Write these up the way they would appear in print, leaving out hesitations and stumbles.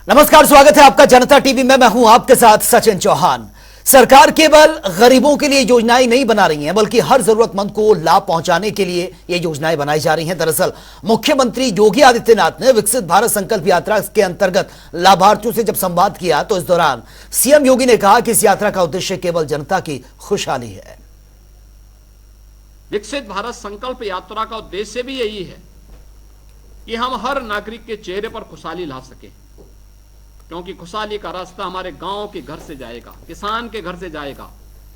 नमस्कार, स्वागत है आपका जनता टीवी में। मैं हूं आपके साथ सचिन चौहान। सरकार केवल गरीबों के लिए योजनाएं नहीं बना रही है, बल्कि हर जरूरतमंद को लाभ पहुंचाने के लिए ये योजनाएं बनाई जा रही हैं। दरअसल मुख्यमंत्री योगी आदित्यनाथ ने विकसित भारत संकल्प यात्रा के अंतर्गत लाभार्थियों से जब संवाद किया तो इस दौरान सीएम योगी ने कहा कि इस यात्रा का उद्देश्य केवल जनता की खुशहाली है। विकसित भारत संकल्प यात्रा का उद्देश्य भी यही है कि हम हर नागरिक के चेहरे पर खुशहाली ला सके, क्योंकि खुशहाली का रास्ता हमारे गांव के घर से जाएगा, किसान के घर से जाएगा,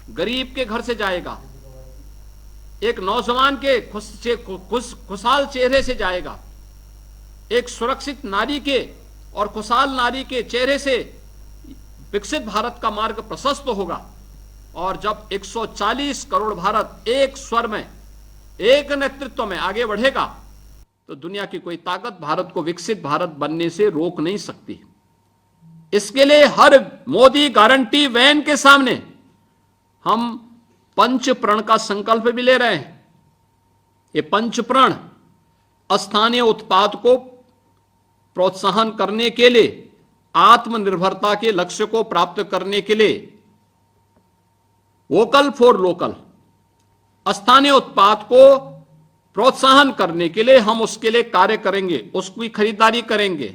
गरीब के घर से जाएगा, एक नौजवान के खुशहाल चेहरे से जाएगा, एक सुरक्षित नारी के और खुशहाल नारी के चेहरे से विकसित भारत का मार्ग प्रशस्त होगा। और जब 140 करोड़ भारत एक स्वर में, एक नेतृत्व में आगे बढ़ेगा तो दुनिया की कोई ताकत भारत को विकसित भारत बनने से रोक नहीं सकती। इसके लिए हर मोदी गारंटी वैन के सामने हम पंच प्रण का संकल्प भी ले रहे हैं। ये पंच प्रण स्थानीय उत्पाद को प्रोत्साहन करने के लिए, आत्मनिर्भरता के लक्ष्य को प्राप्त करने के लिए, वोकल फॉर लोकल, स्थानीय उत्पाद को प्रोत्साहन करने के लिए हम उसके लिए कार्य करेंगे, उसकी खरीदारी करेंगे।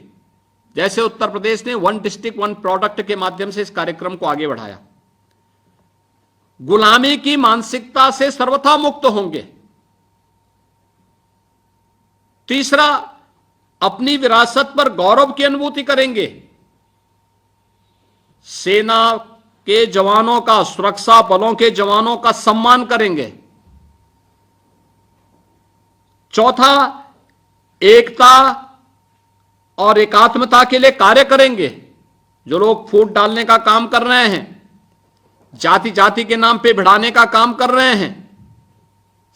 जैसे उत्तर प्रदेश ने 1 डिस्ट्रिक्ट 1 प्रोडक्ट के माध्यम से इस कार्यक्रम को आगे बढ़ाया। गुलामी की मानसिकता से सर्वथा मुक्त होंगे। तीसरा, अपनी विरासत पर गौरव की अनुभूति करेंगे। सेना के जवानों का, सुरक्षा बलों के जवानों का सम्मान करेंगे। चौथा, एकता और एकात्मता के लिए कार्य करेंगे। जो लोग फूट डालने का काम कर रहे हैं, जाति जाति के नाम पे भिड़ाने का काम कर रहे हैं,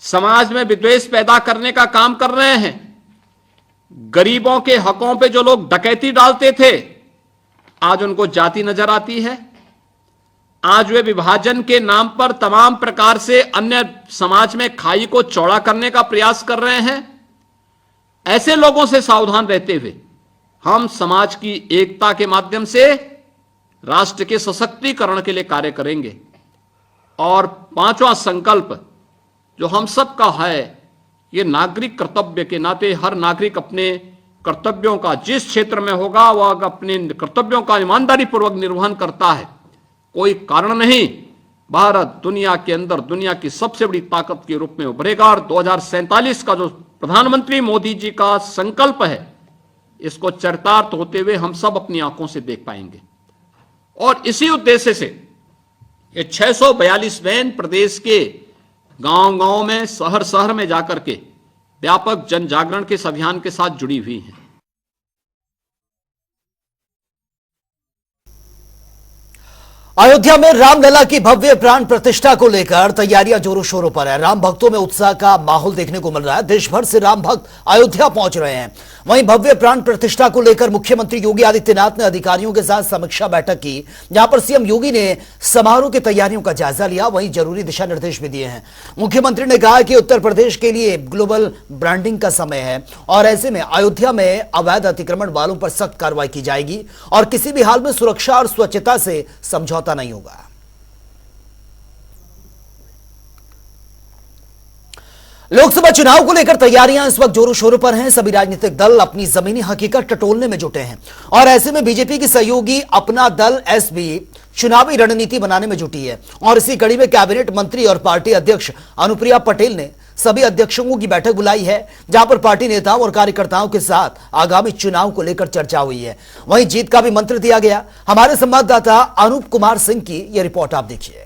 समाज में विद्वेष पैदा करने का काम कर रहे हैं, गरीबों के हकों पे जो लोग डकैती डालते थे, आज उनको जाति नजर आती है। आज वे विभाजन के नाम पर तमाम प्रकार से अन्य समाज में खाई को चौड़ा करने का प्रयास कर रहे हैं। ऐसे लोगों से सावधान रहते हुए हम समाज की एकता के माध्यम से राष्ट्र के सशक्तिकरण के लिए कार्य करेंगे। और पांचवा संकल्प जो हम सबका है, ये नागरिक कर्तव्य के नाते हर नागरिक अपने कर्तव्यों का, जिस क्षेत्र में होगा वह अपने कर्तव्यों का ईमानदारी पूर्वक निर्वहन करता है। कोई कारण नहीं, भारत दुनिया के अंदर दुनिया की सबसे बड़ी ताकत के रूप में उभरेगा। और 2047 का जो प्रधानमंत्री मोदी जी का संकल्प है, इसको चरितार्थ होते हुए हम सब अपनी आंखों से देख पाएंगे। और इसी उद्देश्य से ये 642 वैन प्रदेश के गांव-गांव में, शहर-शहर में जाकर के व्यापक जन जागरण के इस अभियान के साथ जुड़ी हुई हैं। अयोध्या में रामलला की भव्य प्राण प्रतिष्ठा को लेकर तैयारियां जोरों शोरों पर है। राम भक्तों में उत्साह का माहौल देखने को मिल रहा है। देश भर से राम भक्त अयोध्या पहुंच रहे हैं। वहीं भव्य प्राण प्रतिष्ठा को लेकर मुख्यमंत्री योगी आदित्यनाथ ने अधिकारियों के साथ समीक्षा बैठक की, जहां पर सीएम योगी ने समारोह की तैयारियों का जायजा लिया, वहीं जरूरी दिशा निर्देश भी दिए हैं। मुख्यमंत्री ने कहा कि उत्तर प्रदेश के लिए ग्लोबल ब्रांडिंग का समय है और ऐसे में अयोध्या में अवैध अतिक्रमण वालों पर सख्त कार्रवाई की जाएगी और किसी भी हाल में सुरक्षा और स्वच्छता से समझौता नहीं होगा। लोकसभा चुनाव को लेकर तैयारियां इस वक्त जोरों शोरों पर हैं। सभी राजनीतिक दल अपनी जमीनी हकीकत टटोलने में जुटे हैं और ऐसे में बीजेपी की सहयोगी अपना दल एसपी चुनावी रणनीति बनाने में जुटी है। और इसी कड़ी में कैबिनेट मंत्री और पार्टी अध्यक्ष अनुप्रिया पटेल ने सभी अध्यक्षों की बैठक बुलाई है, जहां पर पार्टी नेताओं और कार्यकर्ताओं के साथ आगामी चुनाव को लेकर चर्चा हुई है। वहीं जीत का भी मंत्र दिया गया। हमारे संवाददाता अनूप कुमार सिंह की यह रिपोर्ट आप देखिए।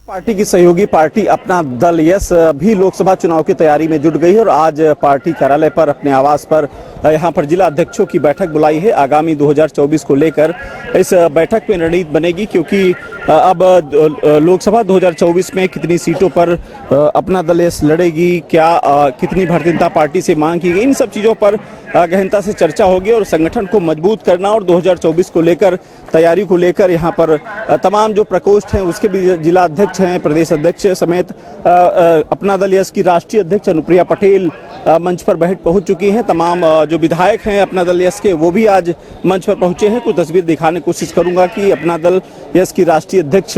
पार्टी की सहयोगी पार्टी अपना दल यस भी लोकसभा चुनाव की तैयारी में जुट गई है और आज पार्टी कार्यालय पर अपने आवास पर यहां पर जिला अध्यक्षों की बैठक बुलाई है। आगामी 2024 को लेकर इस बैठक में रणनीति बनेगी, क्योंकि अब लोकसभा 2024 में कितनी सीटों पर अपना दल यस लड़ेगी, क्या कितनी भारतीय जनता पार्टी से मांग की गई, इन सब चीजों पर गहनता से चर्चा होगी और संगठन को मजबूत करना और 2024 को लेकर तैयारी को लेकर यहाँ पर तमाम जो प्रकोष्ठ हैं उसके भी जिला अध्यक्ष हैं, प्रदेश अध्यक्ष समेत अपना दल यस की राष्ट्रीय अध्यक्ष अनुप्रिया पटेल मंच पर पहुंच चुकी हैं। तमाम जो विधायक हैं अपना दल यस के वो भी आज मंच पर पहुंचे हैं। कुछ तस्वीर दिखाने की कोशिश करूंगा कि अपना दल यस की राष्ट्रीय अध्यक्ष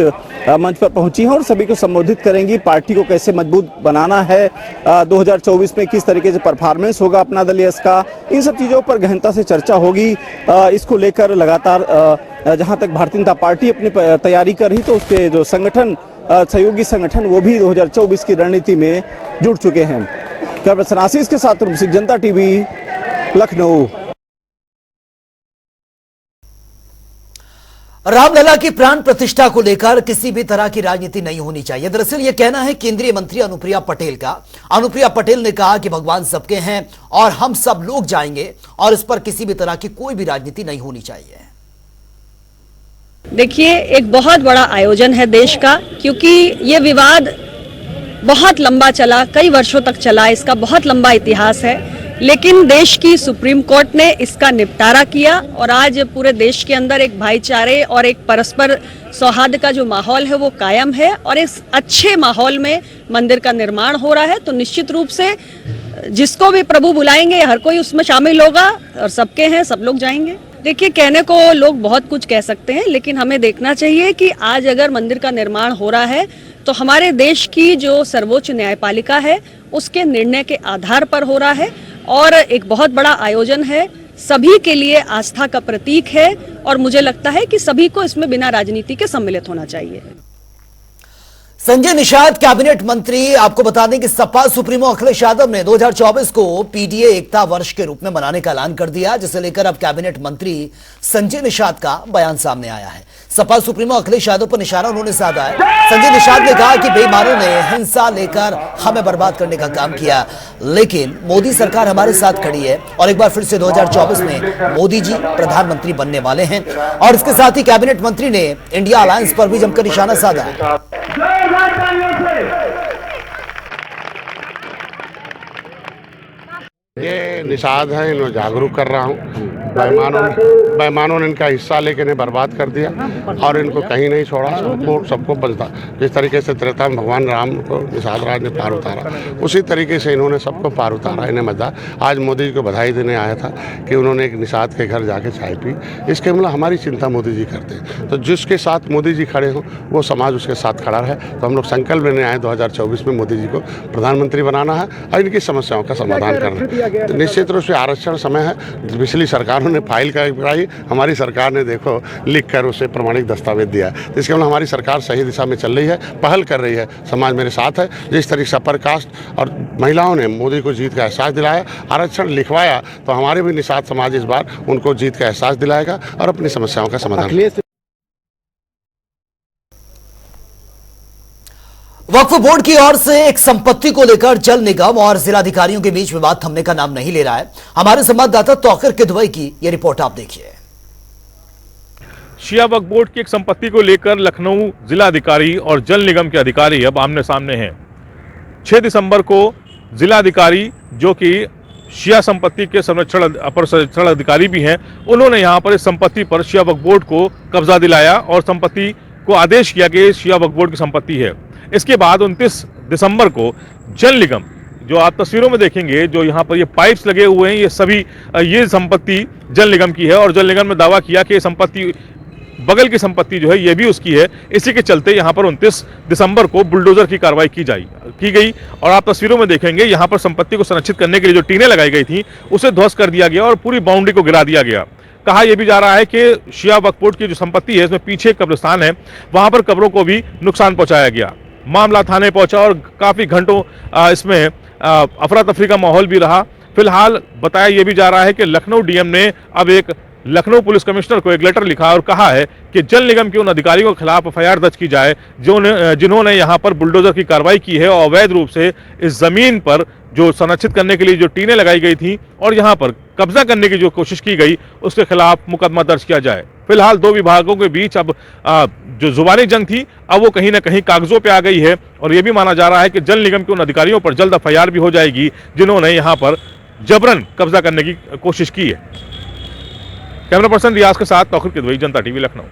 मंच पर पहुंची हैं और सभी को संबोधित करेंगी। पार्टी को कैसे मजबूत बनाना है, 2024 में किस तरीके से परफॉर्मेंस होगा अपना दल यस का, इन सब चीजों पर गहनता से चर्चा होगी। इसको लेकर लगातार जहां तक भारतीय जनता पार्टी अपनी तैयारी कर रही तो उसके जो संगठन सहयोगी संगठन वो भी 2024 की रणनीति में जुड़ चुके हैं। कैमरा आशीष के साथ जनता टीवी लखनऊ। रामलला की प्राण प्रतिष्ठा को लेकर किसी भी तरह की राजनीति नहीं होनी चाहिए, दरअसल यह कहना है केंद्रीय मंत्री अनुप्रिया पटेल का। अनुप्रिया पटेल ने कहा कि भगवान सबके हैं और हम सब लोग जाएंगे और इस पर किसी भी तरह की कोई भी राजनीति नहीं होनी चाहिए। देखिए, एक बहुत बड़ा आयोजन है देश का, क्योंकि ये विवाद बहुत लंबा चला, कई वर्षों तक चला, इसका बहुत लंबा इतिहास है। लेकिन देश की सुप्रीम कोर्ट ने इसका निपटारा किया और आज पूरे देश के अंदर एक भाईचारे और एक परस्पर सौहार्द का जो माहौल है वो कायम है और इस अच्छे माहौल में मंदिर का निर्माण हो रहा है। तो निश्चित रूप से जिसको भी प्रभु बुलाएंगे हर कोई उसमें शामिल होगा और सबके हैं, सब लोग जाएंगे। देखिए, कहने को लोग बहुत कुछ कह सकते हैं, लेकिन हमें देखना चाहिए कि आज अगर मंदिर का निर्माण हो रहा है तो हमारे देश की जो सर्वोच्च न्यायपालिका है उसके निर्णय के आधार पर हो रहा है और एक बहुत बड़ा आयोजन है, सभी के लिए आस्था का प्रतीक है और मुझे लगता है कि सभी को इसमें बिना राजनीति के सम्मिलित होना चाहिए। संजय निषाद कैबिनेट मंत्री। आपको बता दें कि सपा सुप्रीमो अखिलेश यादव ने 2024 को पीडीए एकता वर्ष के रूप में मनाने का ऐलान कर दिया, जिसे लेकर अब कैबिनेट मंत्री संजय निषाद का बयान सामने आया है। सपा सुप्रीमो अखिलेश यादव पर निशाना उन्होंने साधा है। संजय निषाद ने कहा कि बेईमानों ने हिंसा लेकर हमें बर्बाद करने का काम किया, लेकिन मोदी सरकार हमारे साथ खड़ी है और एक बार फिर से 2024 में मोदी जी प्रधानमंत्री बनने वाले हैं। और इसके साथ ही कैबिनेट मंत्री ने इंडिया अलायंस पर भी जमकर निशाना साधा है। ये निषाद है, इन्हें जागरूक कर रहा हूँ। बेईमानों ने इनका हिस्सा लेके इन्हें बर्बाद कर दिया और इनको कहीं नहीं छोड़ा। सबको बचता जिस तरीके से त्रेता में भगवान राम को निषाद राज ने पार उतारा, उसी तरीके से इन्होंने सबको पार उतारा। इन्हें मजा आज मोदी जी को बधाई देने आया था कि उन्होंने एक निषाद के घर जाके चाय पी। इसके मतलब हमारी चिंता मोदी जी करते हैं, तो जिसके साथ मोदी जी खड़े हों वो समाज उसके साथ खड़ा है। तो हम लोग संकल्प लेने आए 2024 में मोदी जी को प्रधानमंत्री बनाना है और इनकी समस्याओं का समाधान करना है। निश्चित रूप से आरक्षण समय है, पिछली सरकार ने फाइल कराई, हमारी सरकार ने देखो लिख कर उसे प्रमाणिक दस्तावेज दिया है। इसके मतलब हमारी सरकार सही दिशा में चल रही है, पहल कर रही है, समाज मेरे साथ है। जिस तरीके से अपर कास्ट और महिलाओं ने मोदी को जीत का एहसास दिलाया, आरक्षण लिखवाया, तो हमारे भी निषाद समाज इस बार उनको जीत का एहसास दिलाएगा और अपनी समस्याओं का समाधान। वक्फ बोर्ड की ओर से एक संपत्ति को लेकर जल निगम और जिलाधिकारियों के बीच विवाद थमने का नाम नहीं ले रहा है। हमारे संवाददाता तौकीर किदवई की यह रिपोर्ट आप देखिए। शिया वक्फ बोर्ड की एक संपत्ति को लेकर लखनऊ जिलाधिकारी और जल निगम के अधिकारी अब आमने सामने हैं। 6 दिसंबर को जिलाधिकारी, जो कि शिया संपत्ति के अपर संरक्षण अधिकारी भी हैं, उन्होंने यहां पर इस संपत्ति पर शिया वक्फ बोर्ड को कब्जा दिलाया और संपत्ति को आदेश किया कि शिया वक्फ बोर्ड की संपत्ति है। इसके बाद 29 दिसंबर को जल निगम, जो आप तस्वीरों में देखेंगे, जो यहाँ पर ये पाइप्स लगे हुए हैं, ये सभी ये संपत्ति जल निगम की है और जल निगम ने दावा किया कि ये संपत्ति, बगल की संपत्ति जो है ये भी उसकी है। इसी के चलते यहाँ पर 29 दिसंबर को बुलडोजर की कार्रवाई की गई और आप तस्वीरों में देखेंगे यहाँ पर संपत्ति को संरक्षित करने के लिए जो टीनें लगाई गई थी उसे ध्वस्त कर दिया गया और पूरी बाउंड्री को गिरा दिया गया। कहा यह भी जा रहा है कि शिया वक्फ बोर्ड की जो संपत्ति है, इसमें पीछे कब्रिस्तान है, वहां पर कब्रों को भी नुकसान पहुंचाया गया। मामला थाने पहुंचा और काफी घंटों इसमें अफरा तफरी का माहौल भी रहा। फिलहाल बताया यह भी जा रहा है कि लखनऊ डीएम ने अब एक लखनऊ पुलिस कमिश्नर को एक लेटर लिखा और कहा है कि जल निगम के उन अधिकारियों के खिलाफ एफआईआर दर्ज की जाए जिन्होंने यहां पर बुलडोजर की कार्रवाई की है और अवैध रूप से इस जमीन पर जो संरक्षित करने के लिए जो टीनें लगाई गई थी और यहां पर कब्जा करने की जो कोशिश की गई उसके खिलाफ मुकदमा दर्ज किया जाए। फिलहाल दो विभागों के बीच अब जो जुबानी जंग थी अब वो कहीं ना कहीं कागजों पे आ गई है और ये भी माना जा रहा है कि जल निगम के उन अधिकारियों पर जल्द एफआईआर भी हो जाएगी जिन्होंने यहाँ पर जबरन कब्जा करने की कोशिश की है। कैमरा पर्सन रियाज के साथ तौखीर किदवई, जनता टीवी, लखनऊ।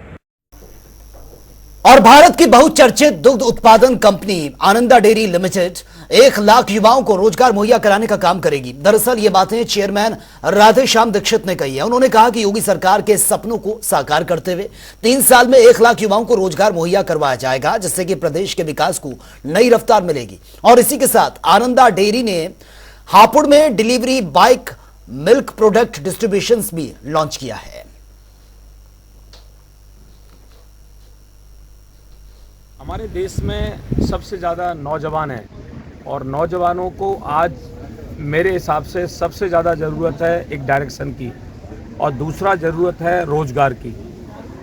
और भारत की बहुचर्चित दुग्ध उत्पादन company Ananda dairy limited 1 lakh युवाओं को रोजगार मुहैया कराने का काम करेगी। दरअसल ये बातें चेयरमैन राधेश्याम दीक्षित ने कही है। उन्होंने कहा कि योगी सरकार के सपनों को साकार करते हुए 3 साल में 1 लाख युवाओं को रोजगार मुहैया करवाया जाएगा, जिससे कि प्रदेश के विकास को नई रफ्तार मिलेगी। और इसी के साथ आनंदा डेयरी ने हापुड़ में delivery bike milk product distribution भी लॉन्च किया है। हमारे देश में सबसे ज़्यादा नौजवान हैं और नौजवानों को आज मेरे हिसाब से सबसे ज़्यादा ज़रूरत है एक डायरेक्शन की और दूसरा ज़रूरत है रोज़गार की।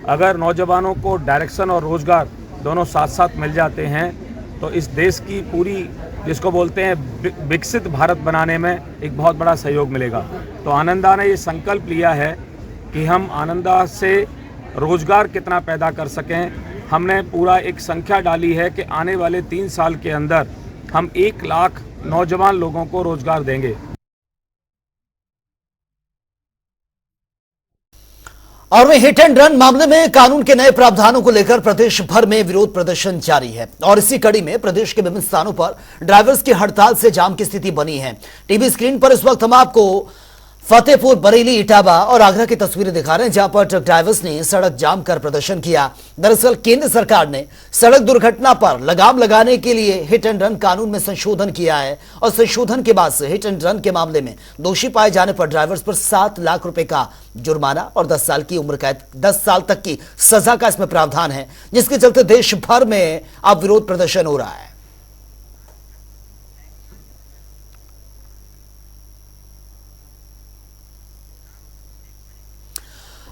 अगर नौजवानों को डायरेक्शन और रोज़गार दोनों साथ साथ मिल जाते हैं तो इस देश की पूरी, जिसको बोलते हैं विकसित भारत बनाने में एक बहुत बड़ा सहयोग मिलेगा। तो आनंदा ने ये संकल्प लिया है कि हम आनंदा से रोज़गार कितना पैदा कर सकें। हमने पूरा एक संख्या डाली है कि आने वाले 3 साल के अंदर हम 1 लाख नौजवान लोगों को रोजगार देंगे। और वहीं हिट एंड रन मामले में कानून के नए प्रावधानों को लेकर प्रदेश भर में विरोध प्रदर्शन जारी है। और इसी कड़ी में प्रदेश के विभिन्न स्थानों पर ड्राइवर्स की हड़ताल से जाम की स्थिति बनी है। टीवी स्क्रीन पर इस वक्त हम आपको फतेहपुर, बरेली, इटावा और आगरा की तस्वीरें दिखा रहे हैं, जहां पर ट्रक ड्राइवर्स ने सड़क जाम कर प्रदर्शन किया। दरअसल केंद्र सरकार ने सड़क दुर्घटना पर लगाम लगाने के लिए हिट एंड रन कानून में संशोधन किया है और संशोधन के बाद से हिट एंड रन के मामले में दोषी पाए जाने पर ड्राइवर्स पर 7 लाख रुपए का जुर्माना और 10 साल की उम्र कैद, 10 साल तक की सजा का इसमें प्रावधान है, जिसके चलते देश भर में अब विरोध प्रदर्शन हो रहा है।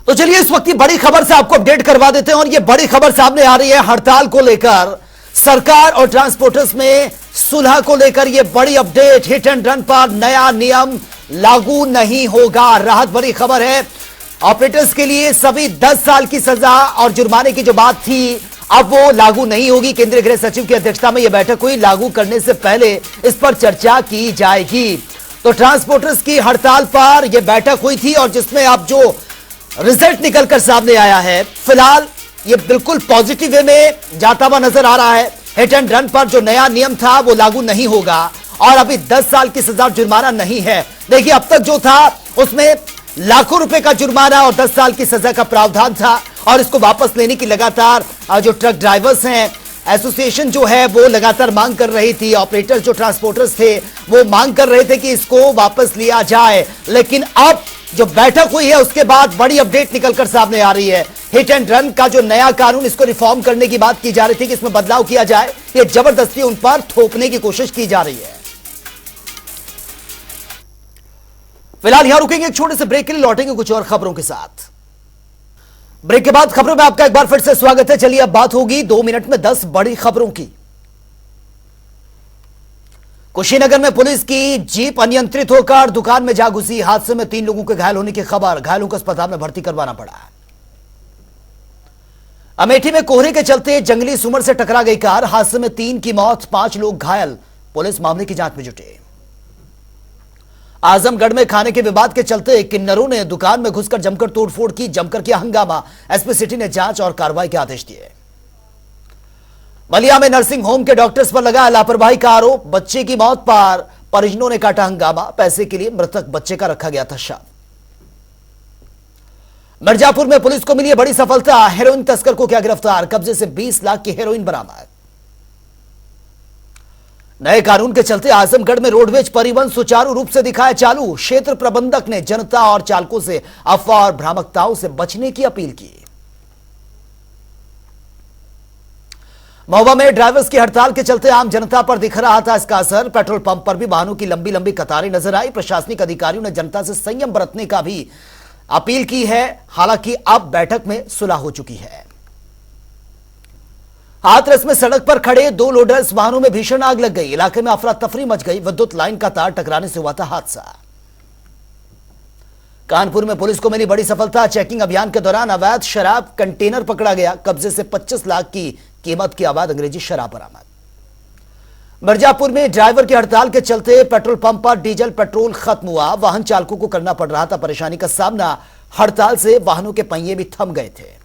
तो चलिए इस वक्त की बड़ी खबर से आपको अपडेट करवा देते हैं। और ये बड़ी खबर सामने आ रही है हड़ताल को लेकर, सरकार और ट्रांसपोर्टर्स में सुलह को लेकर ये बड़ी अपडेट। हिट एंड रन पर नया नियम लागू नहीं होगा, राहत भरी खबर है। ऑपरेटर्स के लिए सभी 10 साल की सजा और जुर्माने की जो बात थी अब वो लागू नहीं होगी। केंद्रीय गृह सचिव की अध्यक्षता में यह बैठक हुई। लागू करने से पहले इस पर चर्चा की जाएगी। तो ट्रांसपोर्टर्स की हड़ताल पर यह बैठक हुई थी और जिसमें अब जो रिजल्ट निकलकर सामने आया है, फिलहाल ये बिल्कुल पॉजिटिव वे में जाता हुआ नजर आ रहा है। हिट एंड रन पर जो नया नियम था वो लागू नहीं होगा और अभी 10 साल की सजा जुर्माना नहीं है। देखिए अब तक जो था उसमें लाखों रुपए का जुर्माना और 10 साल की सजा का प्रावधान था और इसको वापस लेने की लगातार जो ट्रक ड्राइवर्स हैं एसोसिएशन जो है वो लगातार मांग कर रही थी। ऑपरेटर्स जो ट्रांसपोर्टर्स थे वो मांग कर रहे थे कि इसको वापस लिया जाए, लेकिन अब जो बैठक हुई है उसके बाद बड़ी अपडेट निकलकर सामने आ रही है। हिट एंड रन का जो नया कानून, इसको रिफॉर्म करने की बात की जा रही थी कि इसमें बदलाव किया जाए, ये जबरदस्ती उन पर थोपने की कोशिश की जा रही है। फिलहाल यहां रुकेंगे, एक छोटे से ब्रेक के लिए, लौटेंगे कुछ और खबरों के साथ। ब्रेक के बाद खबरों में आपका एक बार फिर से स्वागत है। चलिए अब बात होगी 2 मिनट में 10 बड़ी खबरों की। कुशीनगर में पुलिस की जीप अनियंत्रित होकर दुकान में जा घुसी। हादसे में 3 लोगों के घायल होने की खबर, घायलों को अस्पताल में भर्ती करवाना पड़ा। अमेठी में कोहरे के चलते जंगली सुअर से टकरा गई कार, हादसे में 3 की मौत, 5 लोग घायल। पुलिस मामले की जांच में जुटे। आजमगढ़ में खाने के विवाद के चलते किन्नरों ने दुकान में घुसकर जमकर तोड़फोड़ की, जमकर किया हंगामा। एसपी सिटी ने जांच और कार्रवाई के आदेश दिए। बलिया में नर्सिंग होम के डॉक्टर्स पर लगा लापरवाही का आरोप, बच्चे की मौत पर परिजनों ने काटा हंगामा। पैसे के लिए मृतक बच्चे का रखा गया था शव। मिर्जापुर में पुलिस को मिली बड़ी सफलता, हेरोइन तस्कर को किया गिरफ्तार, कब्जे से 20 लाख की हेरोइन बरामद। नए कानून के चलते आजमगढ़ में रोडवेज परिवहन सुचारू रूप से दिखाया चालू। क्षेत्र प्रबंधक ने जनता और चालकों से अफवाह और भ्रामकताओं से बचने की अपील की। महुआ में ड्राइवर्स की हड़ताल के चलते आम जनता पर दिख रहा था इसका असर। पेट्रोल पंप पर भी वाहनों की लंबी लंबी कतारें नजर आई। प्रशासनिक अधिकारियों ने जनता से संयम बरतने का भी अपील की है। हालांकि अब बैठक में सुलह हो चुकी है। हाथरस में सड़क पर खड़े 2 लोडर्स वाहनों में भीषण आग लग गई। इलाके में अफरा तफरी मच गई। विद्युत लाइन का तार टकराने से हुआ था हादसा। कानपुर में पुलिस को मिली बड़ी सफलता। चेकिंग अभियान के दौरान अवैध शराब कंटेनर पकड़ा गया। कब्जे से 25 लाख की कीमत की अवैध अंग्रेजी शराब बरामद। मिर्जापुर में ड्राइवर की हड़ताल के चलते पेट्रोल पंप पर डीजल पेट्रोल खत्म हुआ। वाहन चालकों को करना पड़ रहा था परेशानी का सामना। हड़ताल से वाहनों के पहिए भी थम गए थे।